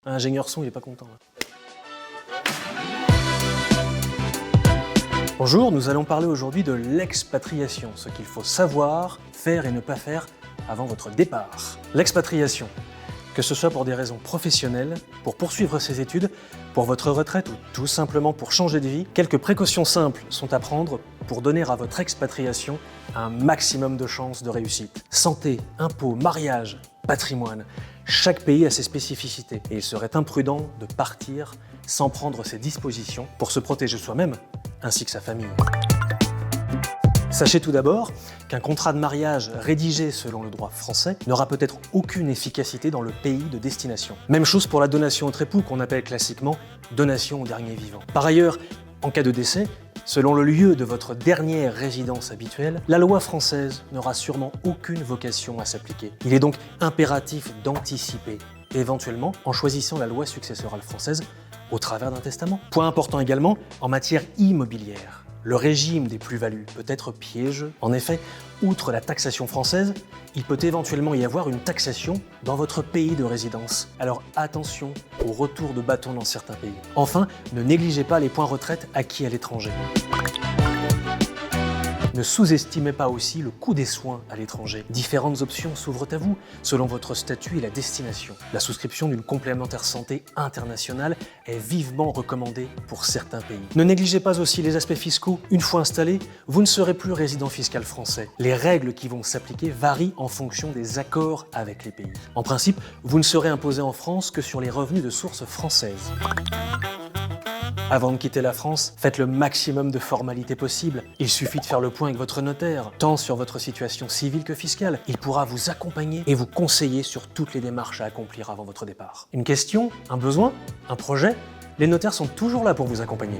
Un ingénieur son, il est pas content. Bonjour, nous allons parler aujourd'hui de l'expatriation, ce qu'il faut savoir, faire et ne pas faire avant votre départ. L'expatriation, que ce soit pour des raisons professionnelles, pour poursuivre ses études, pour votre retraite ou tout simplement pour changer de vie, quelques précautions simples sont à prendre pour donner à votre expatriation un maximum de chances de réussite. Santé, impôts, mariage, patrimoine, chaque pays a ses spécificités et il serait imprudent de partir sans prendre ses dispositions pour se protéger soi-même ainsi que sa famille. Sachez tout d'abord qu'un contrat de mariage rédigé selon le droit français n'aura peut-être aucune efficacité dans le pays de destination. Même chose pour la donation entre époux qu'on appelle classiquement donation au dernier vivant. Par ailleurs, en cas de décès, selon le lieu de votre dernière résidence habituelle, la loi française n'aura sûrement aucune vocation à s'appliquer. Il est donc impératif d'anticiper, éventuellement en choisissant la loi successorale française au travers d'un testament. Point important également en matière immobilière. Le régime des plus-values peut être piégeux. En effet, outre la taxation française, il peut éventuellement y avoir une taxation dans votre pays de résidence. Alors attention au retour de bâton dans certains pays. Enfin, ne négligez pas les points retraite acquis à l'étranger. Ne sous-estimez pas aussi le coût des soins à l'étranger. Différentes options s'ouvrent à vous, selon votre statut et la destination. La souscription d'une complémentaire santé internationale est vivement recommandée pour certains pays. Ne négligez pas aussi les aspects fiscaux. Une fois installé, vous ne serez plus résident fiscal français. Les règles qui vont s'appliquer varient en fonction des accords avec les pays. En principe, vous ne serez imposé en France que sur les revenus de source française. Avant de quitter la France, faites le maximum de formalités possibles. Il suffit de faire le point avec votre notaire, tant sur votre situation civile que fiscale. Il pourra vous accompagner et vous conseiller sur toutes les démarches à accomplir avant votre départ. Une question, un besoin, un projet? Les notaires sont toujours là pour vous accompagner.